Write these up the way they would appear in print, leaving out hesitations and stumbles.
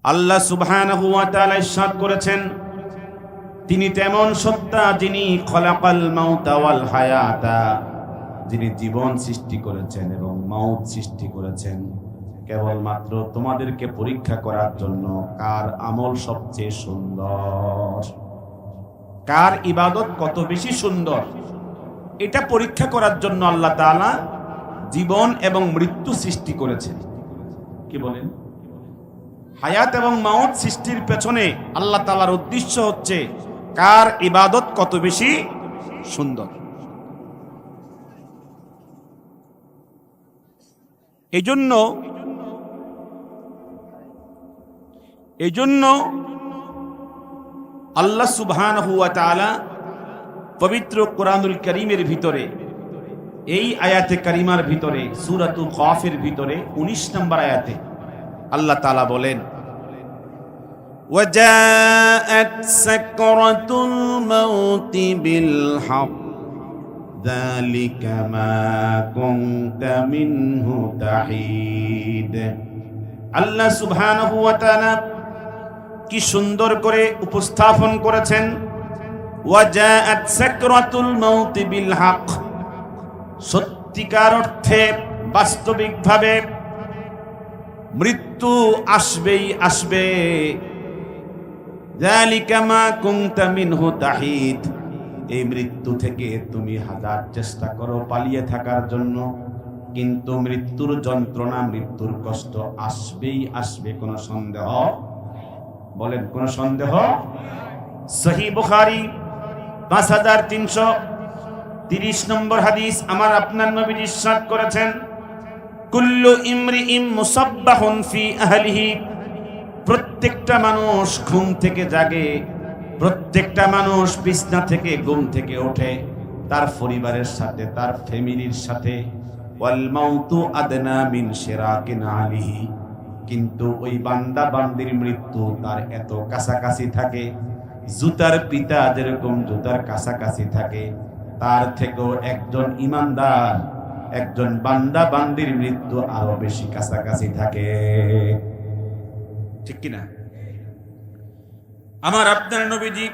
আল্লাহ সুবহানাহু ওয়া তাআলা ইরশাদ করেছেন, তিনি তেমন সত্তা যিনি খলাকাল মাউতা ওয়াল হায়াতা, যিনি জীবন সৃষ্টি করেছেন এবং মওত সৃষ্টি করেছেন কেবলমাত্র তোমাদেরকে পরীক্ষা করার জন্য কার আমল সবচেয়ে সুন্দর, কার ইবাদত কত বেশি সুন্দর, এটা পরীক্ষা করার জন্য আল্লাহ তাআলা জীবন এবং মৃত্যু সৃষ্টি করেছেন। কি বলেন? হায়াত এবং মাউত সৃষ্টির পেছনে আল্লাহ তাআলার উদ্দেশ্য হচ্ছে কার ইবাদত কত বেশি সুন্দর। এই জন্য আল্লাহ সুবহানাহু ওয়া তাআলা পবিত্র কোরআনুল কারীমের ভিতরে এই আয়াতে কারিমার ভিতরে সূরাতুল কাফের ভিতরে 19 নম্বর আয়াতে আল্লাহ তাআলা বলেন, ওয়াজাআত সাকরাতুল মাউতি বিল হক যালিকা মা কুনতা মিনহু তাহিদ। আল্লাহ সুবহানাহু ওয়া তাআলা কি সুন্দর করে উপস্থাপন করেছেন, ওয়াজাআত সাকরাতুল মাউতি বিল হক, সত্যিকার অর্থে বাস্তবিকভাবে মৃত্যু আসবেই আসবে। যালিকা মা কুনতা মিনহু তাহিদ, এই মৃত্যু থেকে তুমি হাজার চেষ্টা করো পালিয়ে থাকার জন্য, কিন্তু মৃত্যুর যন্ত্রণা, মৃত্যুর কষ্ট আসবেই আসবে, কোনো সন্দেহ? বলেন, কোন সন্দেহ? সহিহ বুখারী 5330 নম্বর হাদিস, আমার আপনার নবী ইরশাদ করেছেন, কুল্লু ইমরিইম মুসাব্বাহুন ফি আহলিহি, প্রত্যেকটা মানুষ ঘুম থেকে জাগে, প্রত্যেকটা মানুষ বিছনা থেকে ঘুম থেকে ওঠে তার পরিবারের সাথে, তার ফ্যামিলির সাথে। ওয়াল মাউতু আদনা মিন শিরাকিন আলিহি, কিন্তু ওই বান্দা বান্দির মৃত্যু তার এত কাছাকাছি থাকে, জুতার পিতা যেরকম জুতার কাছাকাছি থাকে, তার থেকেও একজন ইমানদার, একজন বান্দা বান্দির মৃত্যু আরো বেশি কাছাকাছি থাকে। ঠিক কিনা? আমার আপনার নবীজি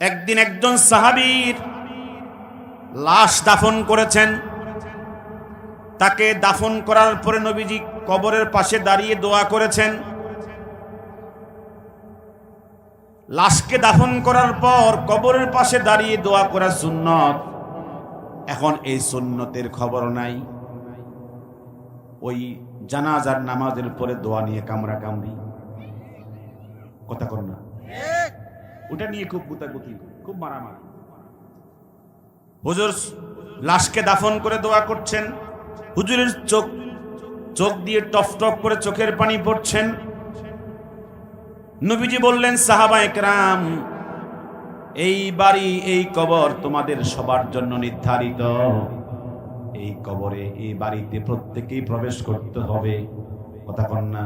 একদিন একজন সাহাবীর লাশ দাফন করেছেন। তাকে দাফন করার পরে নবীজি কবরের পাশে দাঁড়িয়ে দোয়া করেছেন। লাশকে দাফন করার পর কবরের পাশে দাঁড়িয়ে দোয়া করা সুন্নত। এখন এই সুন্নতের খবর নাই, ওই জানাজার নামাজের পরে দোয়া নিয়ে কামড়া কামড়ি, কথা কর না, ওটা নিয়ে খুব গুতাগুতি, খুব মারামারি। হুজুর লাশকে দাফন করে দোয়া করছেন, হুজুরের চোখ দিয়ে টপ টপ করে চোখের পানি পড়ছেন। নবীজি বললেন, সাহাবায়ে কেরাম, এই বাড়ি, এই কবর তোমাদের সবার জন্য নির্ধারিত। এই কবরে, এই বাড়িতে প্রত্যেকেই প্রবেশ করতে হবে, কথা কন না।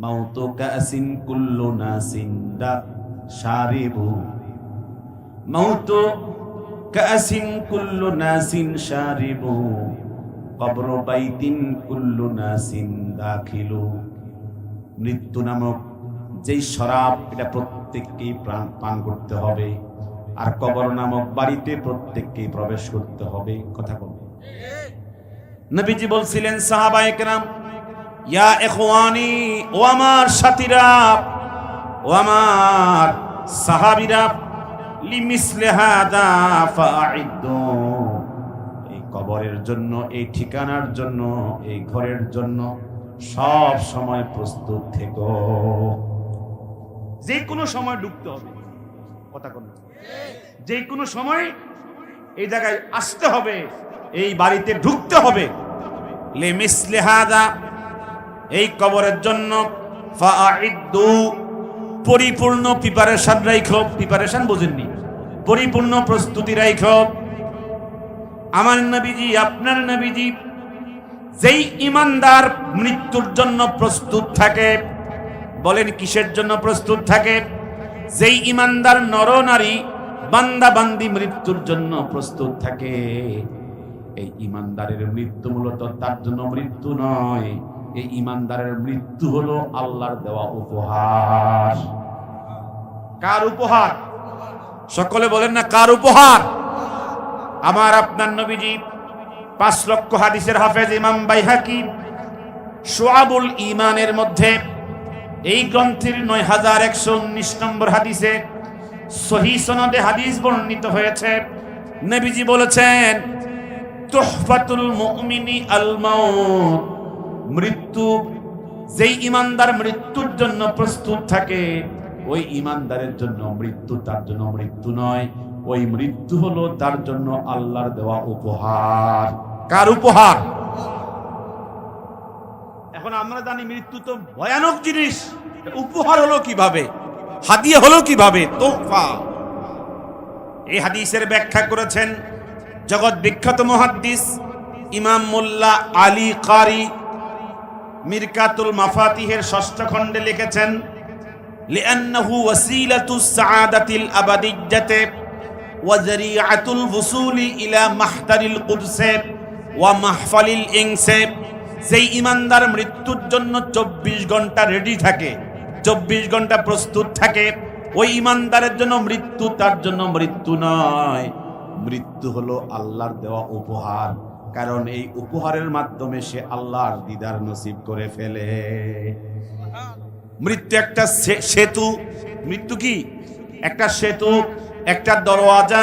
মাউতু কাসিন কুল্লু নাসিন শারিবু, মাউতু কাসিন কুল্লু নাসিন শারিবু, কবর বাইতিন কুল্লু নাসিন দাখিলু। মৃত্যু নামক যেই শরাব, এটা প্রত্যেককেই পান করতে হবে, আর কবর নামক বাড়িতে প্রত্যেককেই প্রবেশ করতে হবে, কথা বলবে। নবীজি বলছিলেন, সাহাবায়ে কেরাম, ইয়া ইখওয়ানি, ও আমার সাথীরা, ও আমার সাহাবীরা, লিমিসলি হাদা ফাআইদু, এই কবরের জন্য, এই ঠিকানার জন্য, এই ঘরের জন্য সব সময় প্রস্তুত থেকো। যে কোনো সময় ঢুকতে হবে, কথা কোন, যে কোনো সময় এই জায়গায় আসতে হবে, এই বাড়িতে ঢুকতে হবে। লিমিসলি হাদা, এই কবরের জন্য ফাআইদু, পরিপূর্ণ প্রিপারেশন রাখো। প্রিপারেশন বুঝেননি? পরিপূর্ণ প্রস্তুতি রাখো। আমার নবীজি, আপনার নবীজি, যেই ইমানদার মৃত্যুর জন্য প্রস্তুত থাকে, বলেন কিসের জন্য প্রস্তুত থাকে? যেই ইমানদার নর নারী বান্দা বান্দি মৃত্যুর জন্য প্রস্তুত থাকে, এই ইমানদারের মৃত্যু মূলত তার জন্য মৃত্যু নয়, এই ইমানদারের মৃত্যু হলো আল্লাহর দেওয়া উপহার। কার উপহার? সকলে বলেন না কার উপহার? আমার আপনার নবীজি 5 লক্ষ হাদিসের হাফেজ ইমাম বাইহাকি শুআবুল ঈমানের মধ্যে এই গ্রন্থের 9119 নম্বর হাদিসে সহিহ সনদে হাদিস বর্ণিত হয়েছে। নবীজি বলেছেন, তুহফাতুল মুমিনি আল মাউত, মৃত্যু। যেই ইমানদার মৃত্যুর জন্য প্রস্তুত থাকে, ওই ইমানদারের জন্য মৃত্যু তার জন্য মৃত্যু নয়, ওই মৃত্যু হলো তার জন্য আল্লাহর দেওয়া উপহার। কার উপহার? এখন আমরা জানি মৃত্যু তো ভয়ানক জিনিস, উপহার হলো কিভাবে, হাদিয়া হলো কিভাবে, তোহফা। এই হাদিসের ব্যাখ্যা করেছেন জগৎ বিখ্যাত মুহাদ্দিস ইমাম মোল্লা আলী কারি মিরকাতুল মাফাতিহের 6ষ্ঠ খণ্ডে লিখেছেন, লিআন্নাহু ওয়াসিলাতুস সাআদাতিল আবাদিয়্যাতি ওয়া যারিআতুল ওয়ুসুলি ইলা মাহদারিল কুদসে ওয়া মাহফালিল ইনসে। যেই ইমানদার মৃত্যুর জন্য 24 ঘন্টা রেডি থাকে, 24 ঘন্টা প্রস্তুত থাকে, ওই ইমানদারের জন্য মৃত্যু তার জন্য মৃত্যু নয়, মৃত্যু হলো আল্লাহর দেওয়া উপহার। কারণ এই উপহারের মাধ্যমে সে আল্লাহর দিদার নসিব করে ফেলে। মৃত্যু একটা সেতু। মৃত্যু কি? একটা সেতু, একটা দরওয়াজা,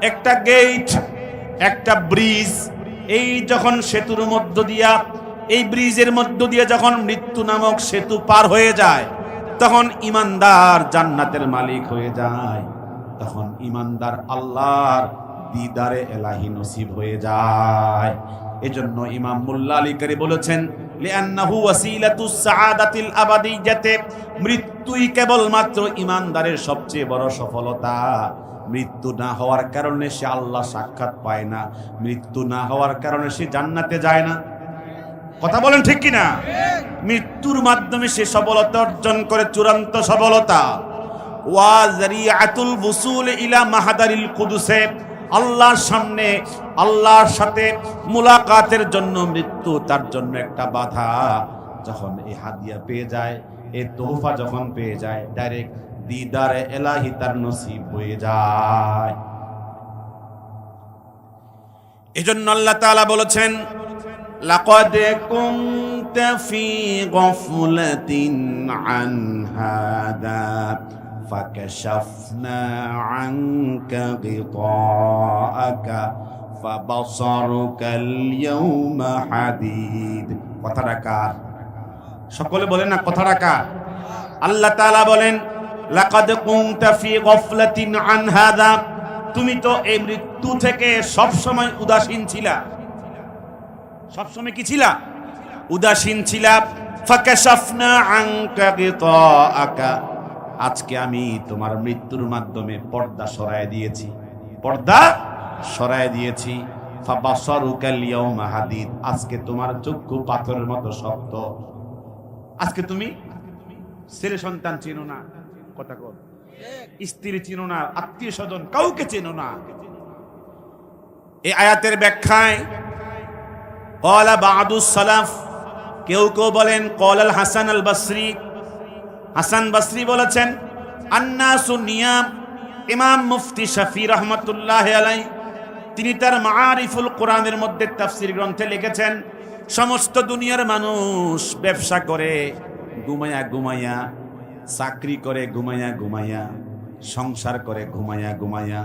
একটা গেট, একটা ব্রিজ। এই যখন সেতুর মধ্য দিয়া, এই ব্রিজের মধ্য দিয়ে যখন মৃত্যু নামক সেতু পার হয়ে যায়, তখন ইমানদার জান্নাতের মালিক হয়ে যায়, তখন ইমানদার আল্লাহর দিদারে এলাহি নসিব হয়ে যায়। এজন্য ইমাম মোল্লা আলী কারি বলেছেন, লিআন্নাহু ওয়াসিলাতুস সাআদাতিল আবাদিয়্যাতি, মৃত্যুই কেবলমাত্র ইমানদারের সবচেয়ে বড় সফলতা। মৃত্যু না হওয়ার কারণে সে আল্লাহ সাক্ষাৎ পায় না, মৃত্যু না হওয়ার কারণে সে জান্নাতে যায় না। কথা বলেন ঠিক কিনা? মৃত্যুর মাধ্যমে সে সফলতা অর্জন করে, চূড়ান্ত সফলতা। ওয়া যারিআতুল ওয়ুসুল ইলা মাহদারিল কুদসে, আল্লাহর সামনে আল্লাহর সাথে মুলাকাতের জন্য মৃত্যু তার জন্য একটা বাধা। যখন এই হাদিয়া পেয়ে যায়, এই তোহফা যখন পেয়ে যায়, ডাইরেক্ট দিদারে এলাহি তার নসিব হয়ে যায়। এজন্য আল্লাহ তাআলা বলেছেন, লাকাদ কুনতা ফি গাফলাতিন আন হাদা ফাকাশাফনা আনকা গিতাআকা ফাবাসারুকাল ইয়াওমা হাদীদ। কথাটা কার? সকলে বলেন না কথাটা কার? আল্লাহ তাআলা বলেন, লাকাদ কুনতা ফি গাফলাতিন আন হাদা, তুমি তো এই মৃত্যু থেকে সব সময় উদাসীন ছিলা। সবসময় কি ছিলা? উদাসীন ছিলা। ফাকাশাফনা আনকা গিতাআকা, আজকে আমি তোমার মৃত্যুর মাধ্যমে পর্দা সরায় দিয়েছি, পর্দা সরায় দিয়েছি। ফাবাসারুকাল ইয়াওমা হাদীদ, আজকে তোমার চক্ষু পাথরের মতো শক্ত। আজকে তুমি ছেলে সন্তান চেনো না, কথা কর, স্ত্রী চেনো না, আত্মীয় স্বজন কাউকে চেনো না। এই আয়াতের ব্যাখ্যায় ক্বালা বা'দুস সালাফ, কেউ কেউ বলেন ক্বালাল হাসান আল বসরি, হাসান বসরি বলেছেন, আন্নাসু নিয়াম। ইমাম মুফতি শাফি রহমাতুল্লাহি আলাইহি তিনি তার মাআরিফুল কোরআনের মধ্যে তাফসীর গ্রন্থে লিখেছেন, সমস্ত দুনিয়ার মানুষ ব্যবসা করে ঘুমায়া ঘুমায়া, চাকরি করে ঘুমায়া ঘুমায়া, সংসার করে ঘুমায়া ঘুমায়া,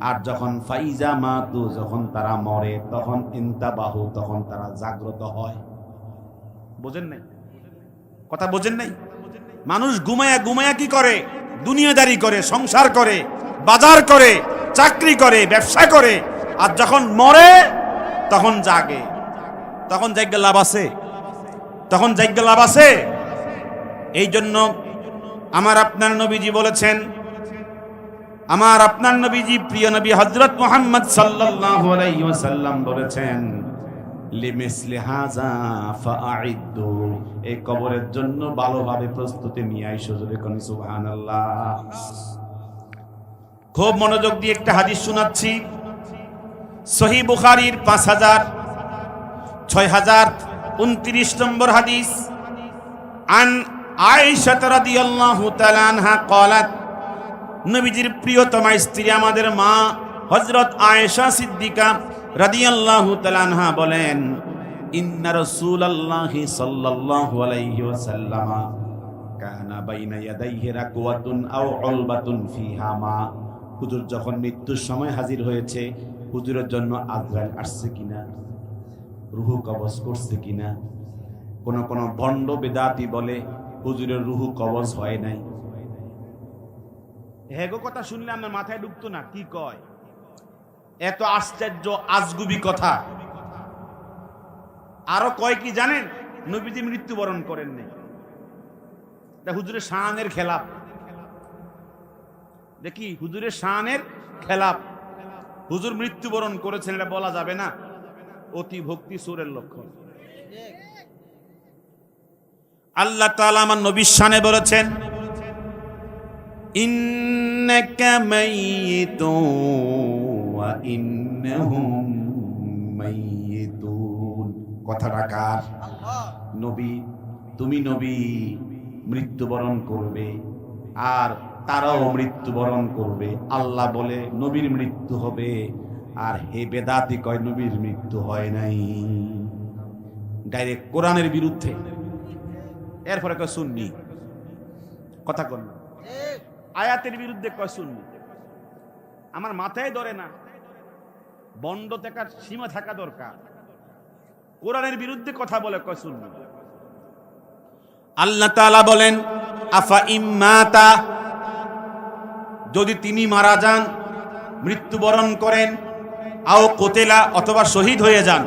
আর যখন ফাইজা মাতু, যখন তারা মরে, তখন ইনতাবাহু, তখন তারা জাগ্রত হয়। বোঝেন নাই কথা? বোঝেন নাই? মানুষ ঘুমায়া ঘুমায়া কি করে? দুনিয়াদারি করে, সংসার করে, বাজার করে, চাকরি করে, ব্যবসা করে, আর যখন মরে তখন জাগে। তখন জায়গা লাভ আছে? তখন জায়গা লাভ আছে? এই জন্য আমার আপনার নবীজি বলেছেন, আমার আপনার নবীজি প্রিয় নবী হযরত মুহাম্মদ সাল্লাল্লাহু আলাইহি ওয়াসাল্লাম বলেছেন, লিমিসলি হাযা ফাআইদ্দু, এই কবরের জন্য ভালোভাবে প্রস্তুতি নিয়ে আইসো। জোরে কোন সুবহানাল্লাহ। খুব মনোযোগ দিয়ে একটা হাদিস শোনাচ্ছি। সহিহ বুখারীর 5000, 6000 29 নম্বর হাদিস, আন আয়েশা রাদিয়াল্লাহু তাআলা আনহা ক্বালাত, নবীজির প্রিয়তমা স্ত্রী আমাদের মা হযরত আয়েশা সিদ্দিকা রাদিয়াল্লাহু তাআলা আনহা বলেন, ইন্না রাসূলুল্লাহি সাল্লাল্লাহু আলাইহি ওয়াসাল্লাম কানা বাইনা ইয়াদাইহি রাকওয়াতুন আও উলবাতুন ফিহা মা। হুজুর যখন মৃত্যুর সময় হাজির হয়েছে, হুজুরের জন্য আজরাইল আসছে কিনা, রুহু কবজ করছে কিনা। কোন কোন ভণ্ড বেদাতি বলে হুজুরের রুহু কবজ হয় নাই। হেগো কথা শুনলে আমার মাথায় ঢুকতো না, কি কয় এত আশ্চর্য আজগুবি কথা। আরো কয় কি জানেন, নবীজি মৃত্যুবরণ করেন নাই, হুজুরের শানের খেলাপ। দেখি হুজুরের শানের খেলাপ, হুজুর মৃত্যুবরণ করেছেন এটা বলা যাবে না, অতি ভক্তি সুরের লক্ষণ। আল্লাহ তাআলা আমার নবীর শানে বলেছেন, ইন্নাকা মাইয়িতুন ওয়া ইন্নাহুম মাইয়িতুন। কথাটা কার? নবী, তুমি নবী, মৃত্যুবরণ করবে আর তারাও মৃত্যুবরণ করবে। আল্লাহ বলে নবীর মৃত্যু হবে, আর হে বেদাতি কয় নবীর মৃত্যু হয় নাই। ডাইরেক্ট কোরআনের বিরুদ্ধে। এরপরে কয় সুন্নি, কথা কন, আয়াতের বিরুদ্ধে কয় সুন্নি। আমার মাথায় ধরে না, বন্ড থাকার সীমা থাকা দরকার। কোরআনের বিরুদ্ধে কথা বলে কয় সুন্নি। আল্লাহ তাআলা বলেন, আফা ইম্মাতা, যদি তিনি মারা যান, মৃত্যুবরণ করেন, আও কোতেলা, অথবা শহীদ হয়ে যান,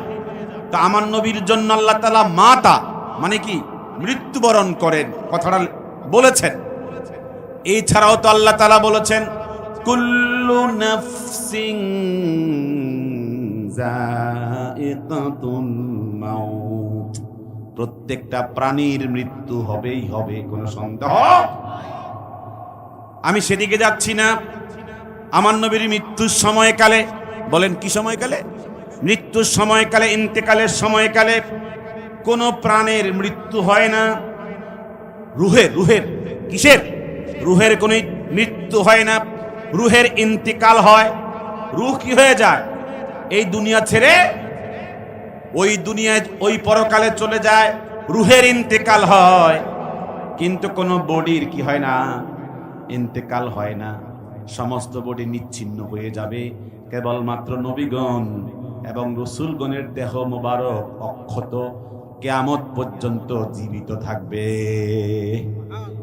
তো আমার নবীর জন্য আল্লাহ তাআলা মাতা মানে কি মৃত্যুবরণ করেন কথাটা বলেছেন। এছাড়াও তো আল্লাহ তাআলা বলেছেন, কুল্লু নাফসিন যায়িকাতুল মাউত, প্রত্যেকটা প্রাণীর মৃত্যু হবেই হবে, কোনো সন্দেহ। আমি সেদিকে যাচ্ছি না। আমার নবীর মৃত্যুর সময়কালে, বলেন কি সময়কালে? মৃত্যুর সময়কালে, ইন্তেকালের সময়কালে কোন প্রাণের মৃত্যু হয় না। রুহের কিসের? রুহের কোন মৃত্যু হয় না, রুহের ইন্তেকাল হয়। রুহ কি হয়ে যায়? এই দুনিয়া ছেড়ে ওই দুনিয়ায়, ওই পরকালে চলে যায়, রুহের ইন্তেকাল হয়। কিন্তু কোন বডির কি হয় না? ইন্তেকাল হয় না। সমস্ত বডি নিচ্ছিন্ন হয়ে যাবে, কেবলমাত্র নবীগণ এবং রাসূলগণের দেহ মোবারক অক্ষত কিয়ামত পর্যন্ত জীবিত থাকবে।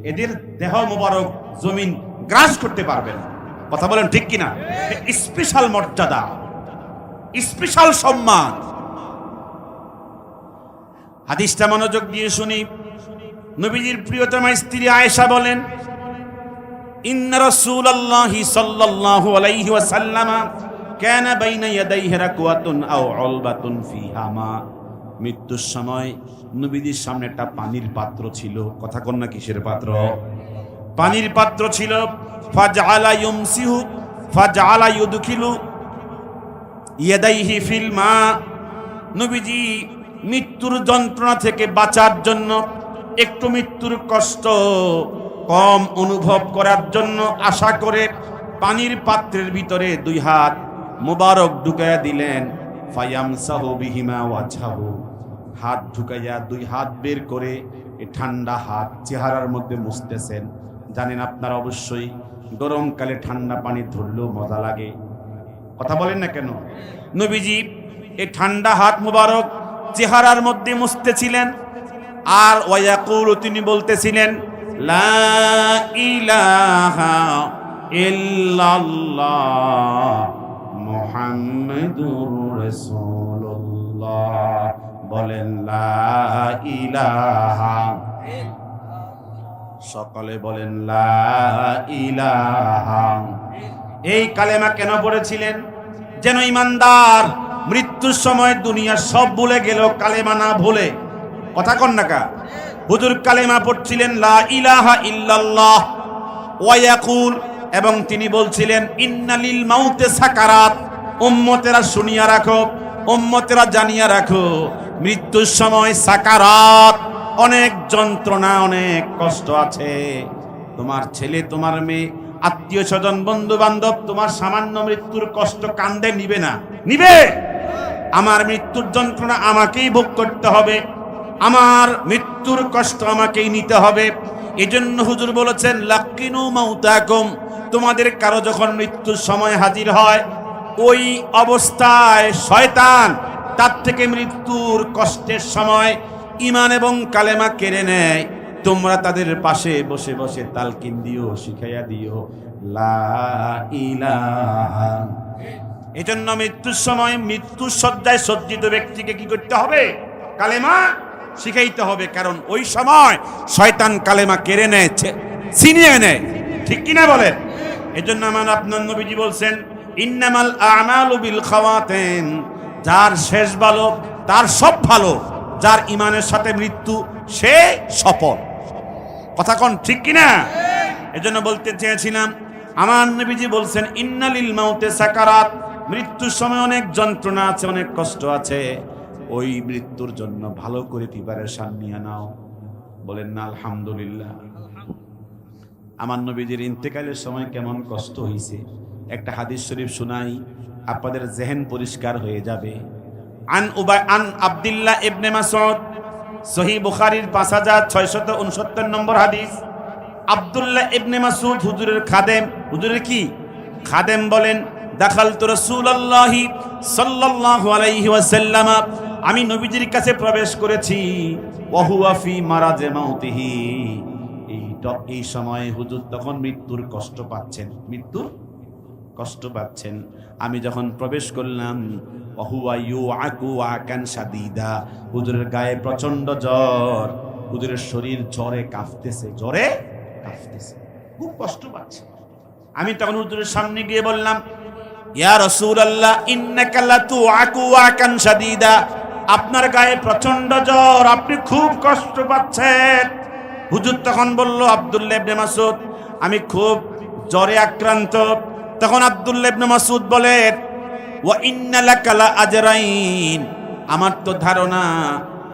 এদের দেহ মোবারক জমিন গ্রাস করতে পারবে না। কথা বলেন ঠিক কিনা? স্পেশাল মর্যাদা, স্পেশাল সম্মান। হাদিসটা মনোযোগ দিয়ে শুনি। নবীজির প্রিয়তমা স্ত্রী আয়েশা বলেন, ইন্না রাসূলুল্লাহি সাল্লাল্লাহু আলাইহি ওয়াসাল্লাম কানা বাইনা ইয়াদাইহি রাকওয়াতুন আও উলবাতুন ফিহা মা। মৃত্যুর সময় নবীজির সামনে একটা পানির পাত্র ছিল। কথা কন না, কিসের পাত্র? পানির পাত্র ছিল। ফাজআলা ইউমসিহু ফাজআলা ইউদখিলু ইয়াদাইহি ফিল মা। নবীজি মৃত্যুর যন্ত্রণা থেকে বাঁচার জন্য, একটু মৃত্যুর কষ্ট কম অনুভব করার জন্য আশা করে পানির পাত্রের ভিতরে দুই হাত মুবারক ঢুকাইয়া দিলেন। ফায়ামসাহু বিহিমা ওয়াজহাহু, হাত ঢুকাইয়া দুই হাত বের করে এই ঠান্ডা হাত চেহারার মধ্যে মুছতেছেন। জানেন আপনারা অবশ্যই গরমকালে ঠান্ডা পানি ধরলেও মজা লাগে। কথা বলেন না কেন? নবীজি এই ঠান্ডা হাত মুবারক চেহারার মধ্যে মুছতেছিলেন। আর ওয়ায়াকুল, তিনি বলতেছিলেন, লা ইলাহা ইল্লাল্লাহ মুহাম্মাদুর রাসূলুল্লাহ। বলেন লা ইলাহা, সকলে বলেন লা ইলাহা। এই কালেমা কেন পড়েছিলেন? যেন ইমানদার মৃত্যুর সময় দুনিয়া সব ভুলে গেল, কালেমা না ভুলে। কথা কন না কা? হুজুর কালেমা পড়ছিলেন লা ইলাহা ইল্লাল্লাহ ওয়া ইয়াকুল, এবং তিনি বলছিলেন ইন্নালিল মাউতে সাকারাত। উম্মতেরা শুনিয়া রাখো, উম্মতেরা জানিয়া রাখো, মৃত্যুর সময় সাকারাত, অনেক যন্ত্রণা, অনেক কষ্ট আছে। তোমার ছেলে, তোমার মেয়ে, আত্মীয় স্বজন, বন্ধু বান্ধব তোমার সামান্য মৃত্যুর কষ্ট কান্দে নিবে না? নিবে। আমার মৃত্যুর যন্ত্রণা আমাকেই ভোগ করতে হবে, আমার মৃত্যুর কষ্ট আমাকেই নিতে হবে। এজন্য হুজুর বলেছেন, লাকিনু মাউতাকুম, তোমাদের কারো যখন মৃত্যুর সময় হাজির হয়, ওই অবস্থায় শয়তান তার থেকে মৃত্যুর কষ্টের সময় ঈমান এবং কালেমা কেড়ে নেয়। তোমরা তাদের পাশে বসে বসে তালকিন দিও, শিখাইয়া দিও লা ইলাহা। এজন্য মৃত্যুর সময় মৃত্যুর শয্যায় সজ্জিত ব্যক্তিকে কি করতে হবে? কালেমা শিখাইতে হবে, কারণ ওই সময় শয়তান কালেমা কেড়ে নেয়, ছিনিয়ে নেয়। ঠিক কিনা বলেন? এজন্য আমার আপনার নবীজি বলছেন, ইন্নামাল আমালু বিল খাওয়াতিম, যার শেষ ভালো তার সব ভালো, যার ঈমানের সাথে মৃত্যু সে সফল। কথা কোন ঠিক কিনা? এজন্য বলতে চেয়েছিলাম, আমার নবীজি বলছেন, ইন্নালিল মাউতে সাকারাত, মৃত্যুর সময় অনেক যন্ত্রণা আছে, অনেক কষ্ট আছে। ওই মৃত্যুর জন্য ভালো করে প্রিপারেশন নিয়ে নাও। বলেন না আলহামদুলিল্লাহ। আমার নবীজির ইন্তেকালের সময় কেমন কষ্ট হয়েছে একটা হাদিস শরীফ শোনাই, আপনাদের জেহেন পরিষ্কার হয়ে যাবে। আন আব্দুল্লাহ ইবনে মাসউদ, সহিহ বুখারীর 5669 নম্বর হাদিস। আব্দুল্লাহ ইবনে মাসউদ হুজুরের খাদেম, হুজুরের কি খাদেম বলেন, দাখালতু রাসূলুল্লাহি সাল্লাল্লাহু আলাইহি ওয়াসাল্লাম, আমি নবীজির কাছে প্রবেশ করেছি, ওয়া হুয়া ফি মারাজে মাউতিহি, এই সময় হুজুর তখন মৃত্যুর কষ্ট পাচ্ছেন, মৃত্যুর কষ্ট পাচ্ছেন। আমি যখন প্রবেশ করলাম, ওয়া হুয়া ইউআকু আকান শাদীদা, হুজুরের গায়ে প্রচন্ড জ্বর, হুজুরের শরীর জ্বরে কাঁপতেছে, জ্বরে কাঁপতেছে, খুব কষ্ট পাচ্ছে। আমি তখন হুজুরের সামনে গিয়ে বললাম, ইয়া রাসূলুল্লাহ ইন্নাকা লাতুআকু আকান শাদীদা, আপনার গায়ে প্রচন্ড জ্বর, আপনি খুব কষ্ট পাচ্ছেন। হুজুর তখন বলল, আব্দুল্লাহ ইবনে মাসউদ, আমি খুব জ্বরে আক্রান্ত। তখন আব্দুল্লাহ ইবনে মাসউদ বলেন, ওয়া ইন্না লাকা লা আজরাইন, আমার তো ধারণা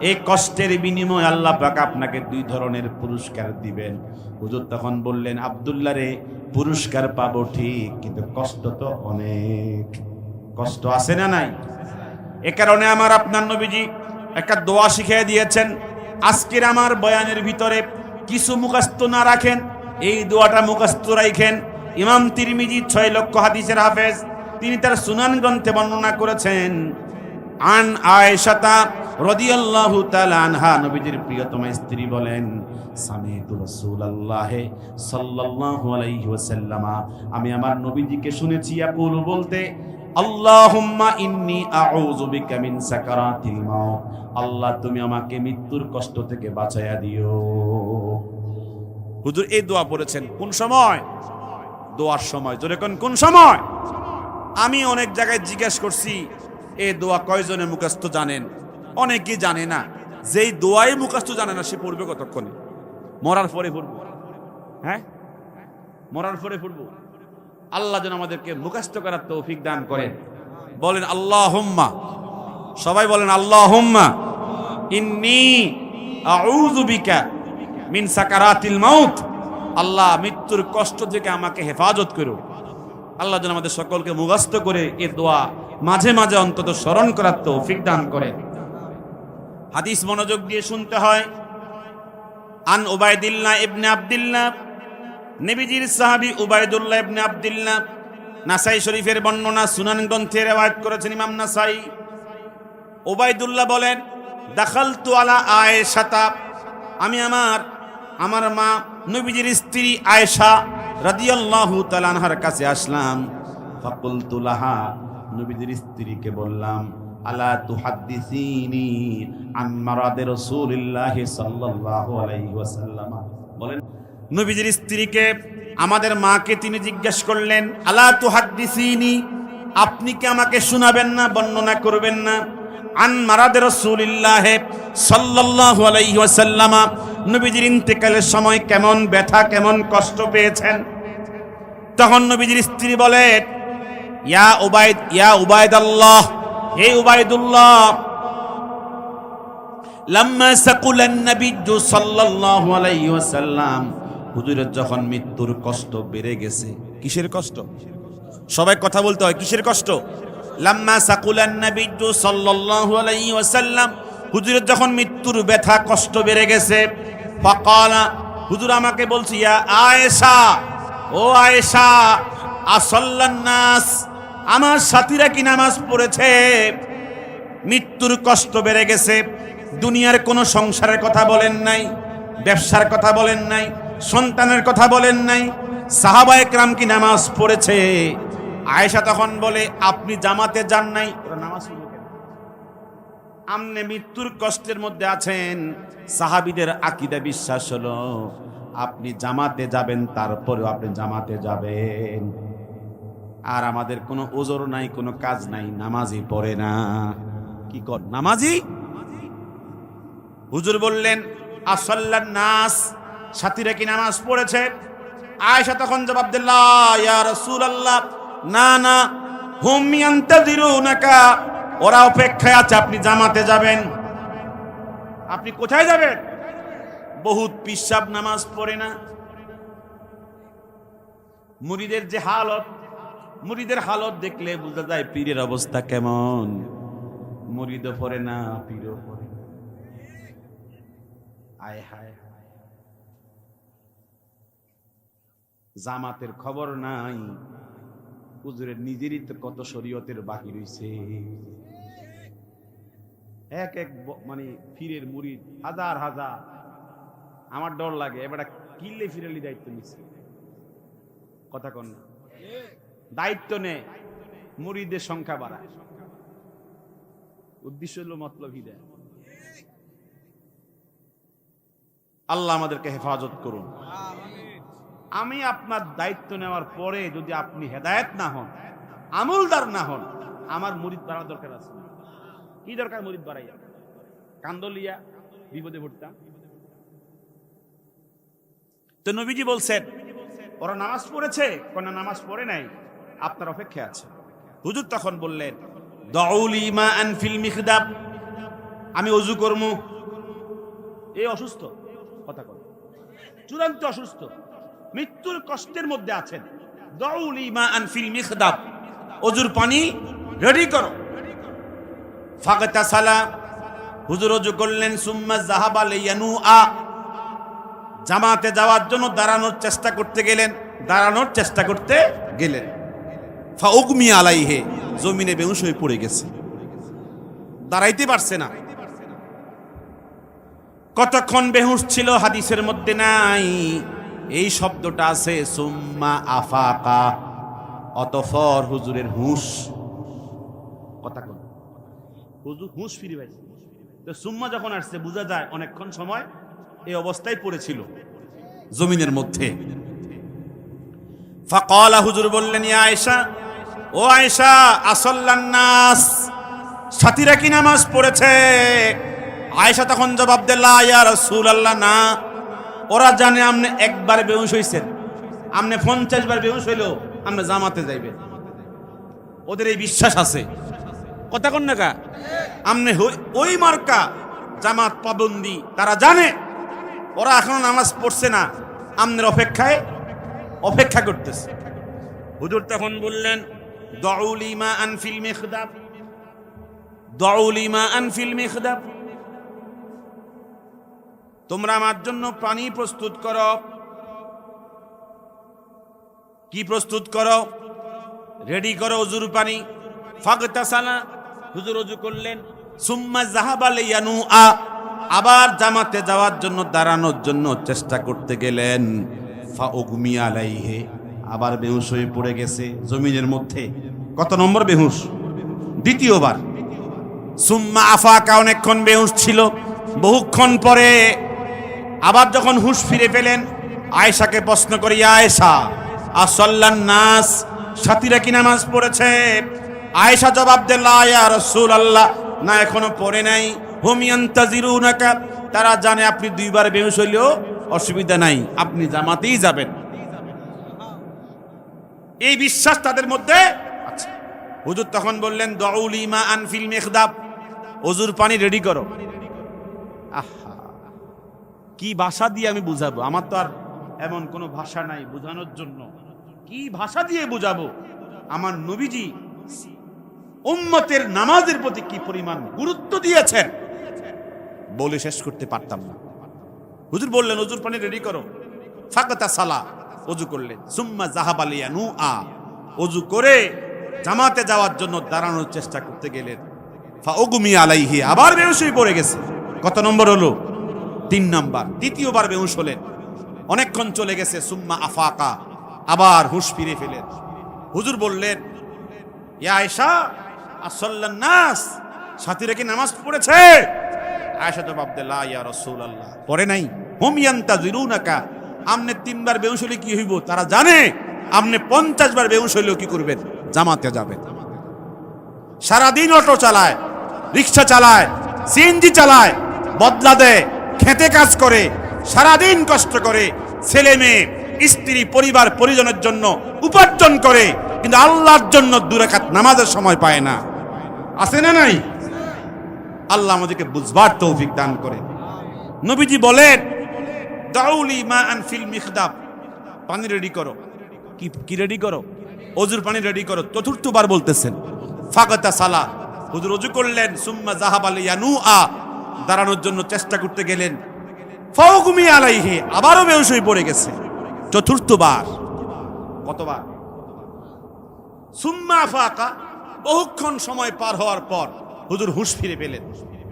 এই কষ্টের বিনিময়ে আল্লাহ পাক আপনাকে 2 ধরনের পুরস্কার দিবেন। হুজুর তখন বললেন, আব্দুল্লাহ রে, পুরস্কার পাবো ঠিক, কিন্তু কষ্ট তো অনেক, কষ্ট আছে না নাই? এ কারণে আমার আপনার নবীজি একটা দোয়া শিখিয়ে দিয়েছেন। আজকের আমার বয়ানের ভিতরে কিছু মুখস্থ না রাখেন, এই দোয়াটা মুখস্থ রাখেন। ইমাম তিরমিজি 6 লক্ষ হাদিসের হাফেজ, তিনি তার সুনান গ্রন্থে বর্ণনা করেছেন, আন আয়েশাতা রাদিয়াল্লাহু তাআলা আনহা, নবীজির প্রিয়তমা স্ত্রী বলেন, সামিতু রাসূলুল্লাহ সাল্লাল্লাহু আলাইহি ওয়াসাল্লাম, আমি আমার নবীজিকে শুনেছি ইয়াকুলু বলতে, আল্লাহুম্মা ইন্নী আউযু বিকা মিন সাকারাতিল মাউত, আল্লাহ তুমি আমাকে মৃত্যুর কষ্ট থেকে বাঁচায়া দিও। হুজুর এই দোয়া পড়েছেন কোন সময়? দোয়ার সময়। জোরে কোন সময়? আমি অনেক জায়গায় জিজ্ঞেস করছি, এই দোয়া কয়জনে মুখস্থ জানেন? অনেকেই জানে না। যেই দোয়াই মুখস্থ জানে না, সে পড়বে কতক্ষণে? মরার পরে পড়বো। হ্যাঁ, মরার পরে পড়বো। আল্লাহ যেন আমাদেরকে মুখস্থ করার তৌফিক দান করেন। বলেন আল্লাহুম্মা, সবাই বলেন আল্লাহুম্মা ইন্নী আউযু বিকা মিন সাকারাতিল মাউত, আল্লাহ মৃত্যুর কষ্ট থেকে আমাকে হেফাজত করো। আল্লাহ যেন আমাদের সকলকে মুখস্থ করে এই দোয়া মাঝে মাঝে অন্তত স্মরণ করার তৌফিক দান করেন। হাদিস মনোযোগ দিয়ে শুনতে হয়। আন উবাইদুল্লাহ ইবনে আব্দুল্লাহ, নবীজির সাহাবী উবাইদুল্লাহ ইবনে আব্দুল্লাহ, নাসাই শরীফের বর্ণনা, সুনান গ্রন্থে রওয়ায়াত করেছেন ইমাম নাসাই। উবাইদুল্লাহ বলেন, দাখালতু আলা আয়েশাতা, আমি আমার মা নবীজির স্ত্রী আয়েশা রাদিয়াল্লাহু তাআলা আনহার কাছে আসলাম। ফাকুলতু লাহা, নবীজির স্ত্রীকে বললাম, আলা তুহাদ্দিসিনি আন মারাদে রাসূলিল্লাহ সাল্লাল্লাহু আলাইহি ওয়াসাল্লাম। বলেন নবীজির স্ত্রীকে, আমাদের মাকে তিনি জিজ্ঞেস করলেন, আলা তুহাদ্দিসিনি, আপনি কি আমাকে শোনাবেন না, বর্ণনা করবেন না? আন মারাদে রাসূলিল্লাহ সাল্লাল্লাহু আলাইহি ওয়াসাল্লাম, নবীজির ইন্তেকালের সময় কেমন ব্যথা, কেমন কষ্ট পেয়েছেন। তখন নবীজির স্ত্রী বলেন, ইয়া উবাইদাল্লাহ, এই উবাইদুল্লাহ, লাম্মা সাকুলান নবিয়্যু সাল্লাল্লাহু আলাইহি ওয়াসাল্লাম, হুজুরের যখন মৃত্যুর কষ্ট বেড়ে গেছে। কিসের কষ্ট? সবাই কথা বলতে হয়, কিসের কষ্ট? লাম্মা সাকুলান নবিয়্যু সাল্লাল্লাহু আলাইহি ওয়াসাল্লাম, হুজুরের যখন মৃত্যুর ব্যথা কষ্ট বেড়ে গেছে, ফাকালা, হুজুর আমাকে বলছে, ইয়া আয়েশা, ও আয়েশা, আসাল্লান নাস, আমার সাথীরা কি নামাজ পড়েছে? মৃত্যুর কষ্ট বেড়ে গেছে, দুনিয়ার কোনো সংসারের কথা বলেন নাই, ব্যবসার কথা বলেন নাই, সন্তানের কথা বলেন নাই, সাহাবায়ে কেরাম কি নামাজ পড়েছে? আয়েশা তখন বলে, আপনি জামাতে যান নাই, ওরা নামাজ পড়বে কেন? আমনে মৃত্যুর কষ্টের মধ্যে আছেন। সাহাবীদের আকীদা বিশ্বাস হলো আপনি জামাতে যাবেন, তারপরেও আপনি জামাতে যাবেন। আর আমাদের কোনো ওজর নাই, কোনো কাজ নাই, নামাজই পড়ে না। কি কর নামাজি? হুজুর বললেন, আসাল্লান নাস, সাথীরা কি নামাজ পড়েছে? আয়েশা তখন জবাব দিল, ইয়া রাসূলুল্লাহ, না না, হুম ইয়ান্তাযিরুনাকা, ওরা অপেক্ষায় আছে আপনি জামাতে যাবেন। আপনি কোথায় যাবেন? বহুত পিসাব নামাজ পড়ে না। মুরিদের যে হালত, মুরিদের হালত দেখলে বোঝা যায় পীরের অবস্থা কেমন। মুরিদও পড়ে না, পীরও পড়ে না। আয় হায়, জামাতের খবর নাই। হুজুরের নিজেরই তো কত শরীয়তের বাকি রইছে। এক এক মানে ফিরের মুরিদ হাজার হাজার। আমার ডর লাগে এবার কিল্লে ফিরালি দায়িত্ব নিচ্ছে। কথা কন না, দায়িত্ব নে, মুরিদের সংখ্যা বাড়ায়, উদ্দেশ্য হলো মতলব হিদায়াত। আল্লাহ আমাদেরকে হেফাজত করুন। আমি আপনার দায়িত্ব নেওয়ার পরে যদি আপনি হেদায়েত না হন, আমলদার না হন, আমার মুরিদ বাড়ার দরকার আছে। কি দরকার মুরিদ বাড়াইয়া? কান্দলিয়া বিপদে পড়তাম। তো নবীজি বলছেন, ওরা নামাজ পড়েছে? কোন নামাজ পড়ে নাই, আপনার অপেক্ষা আছে। হুজুর তখন বললেন, দাউলি মাআন ফিল মিখদাব, আমি ওযু করব। এই অসুস্থ, কথা কর, চূড়ান্ত অসুস্থ, মৃত্যুর কষ্টের মধ্যে আছেন। দাউলি মাআন ফিল মিখদাব, ওযুর পানি রেডি করো। ফাগতাসালা, হুজুর ওযু করলেন। সুম্মা যাহাবা লিয়ানুআ, জামাতে যাওয়ার জন্য দাঁড়ানোর চেষ্টা করতে গেলেন, দাঁড়ানোর চেষ্টা করতে গেলেন। ফাউগমি আলাইহি, জমিনে বেহুশ হয়ে পড়ে গেছে, দাঁড়াইতে পারছে না। কতক্ষণ বেহুশ ছিল হাদিসের মধ্যে নাই, এই শব্দটা আছে সুম্মা আফাকা, অতঃপর হুজুরের হুঁশ। কথা কোন হুজুর হুঁশ ফিরে পাইছে। তো সুম্মা যখন আসছে বোঝা যায় অনেকক্ষণ সময় এই অবস্থায় পড়েছিল জমিনের মধ্যে। ফাকালা, হুজুর বললেন, ইয়া আয়েশা, ও আয়েশা, আসাল্লান নাস, সাথীরা কি নামাজ পড়েছে? আয়েশা তখন জবাব দিল, ইয়া রাসূলুল্লাহ, না, ওরা জানে আপনি একবার বেহুশ হইছেন, আপনি 50 বার বেহুশ হইলেও আপনি জামাতে যাইবেন, ওদের এই বিশ্বাস আছে। কথা কন না কা? আপনি ওই মার্কা জামাত পাবন্দি, তারা জানে ওরা এখনো নামাজ পড়ছে না, আপনার অপেক্ষায় অপেক্ষা করতেছে। হুজুর তখন বললেন, দাউলি মাআন ফিল মিখদাব, দাউলি মাআন ফিল মিখদাব, তোমরা আমার জন্য পানি প্রস্তুত করো। কি প্রস্তুত করো? রেডি করো ওযুর পানি। ফাগতাসালা, হুজুর ওযু করলেন। সুম্মা যাহাবা লিয়ানুআ, আবার জামাতে যাওয়ার জন্য দাঁড়ানোর জন্য চেষ্টা করতে গেলেন। ফাউগমি আলাইহি, আবার বেহুশ হয়ে পড়ে গেছে জমিনের মধ্যে। কত নম্বর বেহুশ? দ্বিতীয়বার। সুম্মা আফাকা, অনেকক্ষণ বেহুশ ছিল, বহুক্ষণ পরে আবার যখন হুঁশ ফিরে পেলেন, আয়েশাকে প্রশ্ন করি, আয়েশা, আসাল্লান নাস, সাথীরা কি নামাজ পড়েছে? আয়েশা জবাব দিল, ইয়া রাসূলুল্লাহ, না, এখনো পড়ে নাই। হুম ইয়ান্তাযিরুনাকা, তারা জানে আপনি 2 বার বেহুশ হইলেও অসুবিধা নাই, আপনি জামাতেই যাবেন। এই বিশ্বাস তাদের মধ্যে আছে। হুজুর তখন বললেন দাউলি মা আন ফিল মিখদাব, ওযুর পানি রেডি করো। আহা, কি ভাষা দিয়ে আমি বুঝাবো? আমার তো আর এমন কোনো ভাষা নাই বোঝানোর জন্য। কি ভাষা দিয়ে বুঝাবো? আমার নবীজি উম্মতের নামাজের প্রতি কি পরিমাণ গুরুত্ব দিয়েছেন বলে শেষ করতে পারতাম না। হুজুর বললেন ওযুর পানি রেডি করো। ফাকাতা সালা, ওযু করলেন। সুম্মা যাহাবা লিয়ানুআ, ওযু করে জামাতে যাওয়ার জন্য দাঁড়ানোর চেষ্টা করতে গেলেন। ফাউগুমি আলাইহি, আবার বেহুশ হয়ে পড়ে গেছে। কত নম্বর হলো? 3 নাম্বার। দ্বিতীয়বার বেহুশ হলেন, অনেকক্ষণ চলে গেছে। সুম্মা আফাকা, আবার হুঁশ ফিরে ফেলেন। হুজুর বললেন ইয়া আয়েশা আসাল্লান নাস, সাথীরা কি নামাজ পড়েছে? আয়েশা জবাব দিল লা ইয়া রাসূলুল্লাহ, পড়ে নাই। হুম ইয়ান্তাজিরুনাকা, আমনে 3 বার বেহুশ হলে কি হইব তারা জানে। আপনি 50 বার বেহুশ হইলেও কি করবেন? জামাতে যাবেন। সারাদিন অটো চালায়, রিক্সা চালায়, সিএনজি চালায়, বদলা দেয়, খেতে কাজ করে, সারাদিন কষ্ট করে, ছেলে মেয়ে স্ত্রী পরিবার পরিজনের জন্য উপার্জন করে, কিন্তু আল্লাহর জন্য 2 রাকাত নামাজের সময় পায় না। আছে না নাই? আল্লাহ আমাদেরকে বুঝবার তৌফিক দান করে। নবীজি বলেন দাউলি মা আন ফিল মিখদাব, পানি রেডি করো। কি রেডি করো? ওযুর পানি রেডি করো। 4বার বলতেছেন। ফাকাতা সালা, হুজুর ওযু করলেন। সুম্মা যাহাবা লিয়ানুআ, দাঁড়ানোর জন্য চেষ্টা করতে গেলেন। ফাউগুমি আলাইহি, আবারও বেহুশ হয়ে পড়ে গেছে। 4বার। কতবার? সুম্মা আফাকা, বহুক্ষণ সময় পার হওয়ার পর হুজুর হুঁশ ফিরে পেলেন।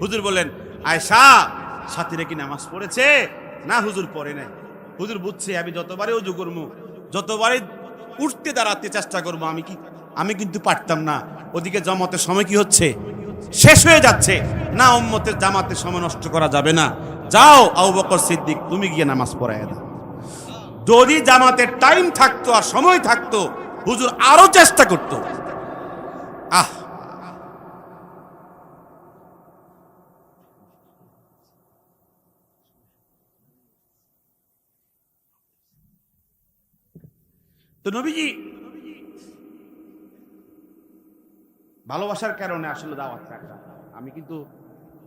হুজুর বললেন আয়েশা, সাথীরা কি নামাজ পড়েছে? না হুজুর পড়ে নাই। হুজুর বুঝছে আমি যতবারই ওযু করবো, যতবারই উঠতে দাঁড়াতে চেষ্টা করবো, আমি কিন্তু পারতাম না। ওদিকে জামাতের সময় কি হচ্ছে? শেষ হয়ে যাচ্ছে। না, উম্মতের জামাতের সময় নষ্ট করা যাবে না। যাও আবু বকর সিদ্দিক, তুমি গিয়ে নামাজ পড়ায় দাও। যদি জামাতের টাইম থাকতো আর সময় থাকতো, হুজুর আরো চেষ্টা করতো। তো নবীজি ভালোবাসার কারণে আসলে দাওয়াত রাখা। আমি কিন্তু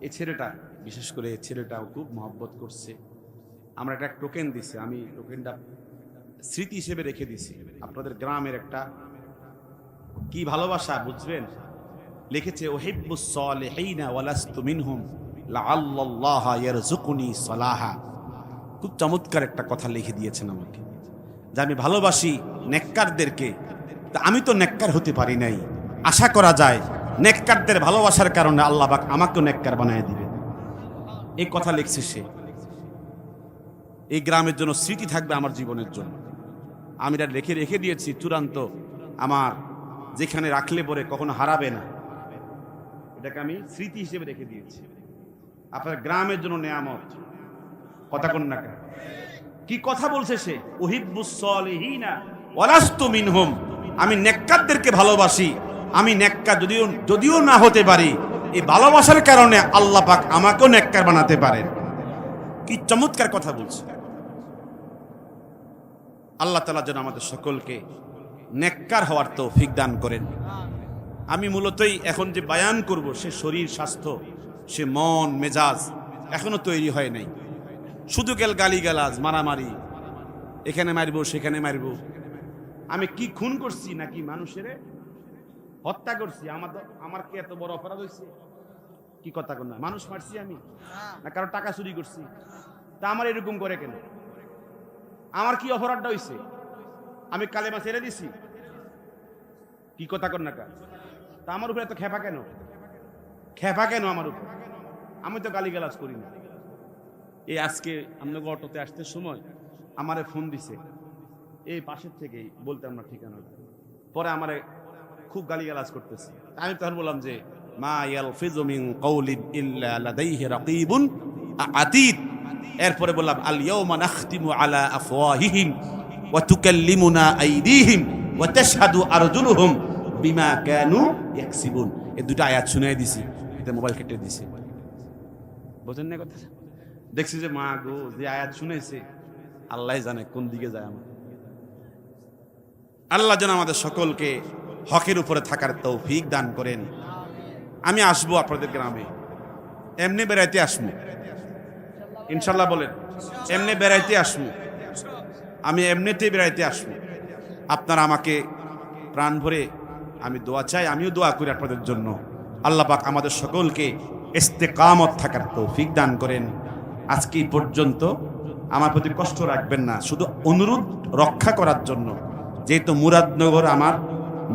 এই ছেলেটা, বিশেষ করে এই ছেলেটাও খুব মহব্বত করছে। আমরা একটা টোকেন দিছি, আমি টোকেনটা স্মৃতি হিসেবে রেখে দিছি। আপনাদের গ্রামের একটা কি ভালোবাসা বুঝবেন। লিখেছে ওহিব্বুস সালিহিনা ওয়ালাস্তু মিনহুম লাআল্লাল্লাহা ইয়ারযুকুনি সালাহা। খুব চমৎকার একটা কথা লিখে দিয়েছেন আমাকে, যে আমি ভালোবাসি নেককারদেরকে। তা আমি তো নেককার হতে পারি নাই। আশা করা যায় নেককারদের ভালোবাসার কারণে আল্লাহ পাক আমাকেও নেককার বানায় দিবে। এই কথা লিখছে সে। এই গ্রামের জন্য স্মৃতি থাকবে আমার জীবনের জন্য। আমি এটা রেখে দিয়েছি চূড়ান্ত, আমার যেখানে রাখলে পরে কখনো হারাবে না। এটাকে আমি স্মৃতি হিসেবে রেখে দিয়েছি। আপনার গ্রামের জন্য নেয়ামত। কথা কোন না, কি কথা বলছে সে? উহিব্বুস সালিহিনা ওয়ালাস্তু মিনহুম, আমি নেককারদেরকে ভালোবাসি। আমি নেককার যদিও না হতে পারি, এই ভালোবাসার কারণে আল্লাহ পাক আমাকেও নেককার বানাতে পারেন। কি চমৎকার কথা বলছে। আল্লাহ তাআলা যেন আমাদের সকলকে নেককার হওয়ার তৌফিক দান করেন। আমি মূলতই এখন যে বায়ান করব, সে শরীর স্বাস্থ্য, সে মন মেজাজ এখনো তৈরি হয় নাই। শুধু গালিগালাজ, মারামারি, এখানে মারবো সেখানে মারবো। আমি কি খুন করছি নাকি মানুষের হত্যা করছি? আমার কি এত বড় অপরাধ হয়েছে? কি কথা কর না, মানুষ মারছি আমি না কারো টাকা চুরি করছি? তা আমার এরকম করে কেন? আমার কি অপরাধটা হয়েছে? আমি কালেমা ছেড়ে দিছি? কি কথা কর না, তা আমার উপরে এত খেপা কেন? খেপা কেন আমার উপর? আমি তো গালিগালাজ করি না। এই আজকে আপনাকে অটোতে আসতে সময় আমারে ফোন দিছে এই পাশের থেকেই, বলতাম না ঠিকানা, পরে আমারে খুব গালিগালাজ করতেছে। আমি তখন বললাম যে মা ইয়ালফিযু মিন কাউলিন ইল্লা লাদাইহি রাকীবুন আতীদ। এরপরে বললাম আল ইয়াউমা নাখতিমু আলা আফওয়াহিহিম ওয়া তুকাল্লিমুনা আইদিহিম ওয়া তাশহাদু আরজুলুহুম বিমা কানু ইয়াকসিবুন। এই দুটো আয়াত শুনাই দিছি, এটা মোবাইল কেটে দিছি। বুঝেন না কথা? দেখছি যে মা গো, যে আয়াত শুনেছে আল্লাহ জানে কোন দিকে যায় আমার। আল্লাহ যেন আমাদের সকলকে হকের উপরে থাকার তৌফিক দান করেন। আমি আসবো আপনাদের গ্রামে, এমনি বেড়াইতে আসবো ইনশাল্লাহ। বলেন, এমনি বেড়াইতে আসবো, আমি এমনিতেই বেড়াইতে আসবো। আপনারা আমাকে প্রাণ ভরে আমি দোয়া চাই, আমিও দোয়া করি আপনাদের জন্য। আল্লাহ পাক আমাদের সকলকে ইস্তেকামত থাকার তৌফিক দান করেন। আজকে এই পর্যন্ত, আমার প্রতি কষ্ট রাখবেন না, শুধু অনুরোধ রক্ষা করার জন্য। যেহেতু মুরাদনগর আমার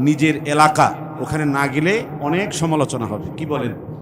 নিজের এলাকা, ওখানে না গেলে অনেক সমালোচনা হবে, কি বলেন?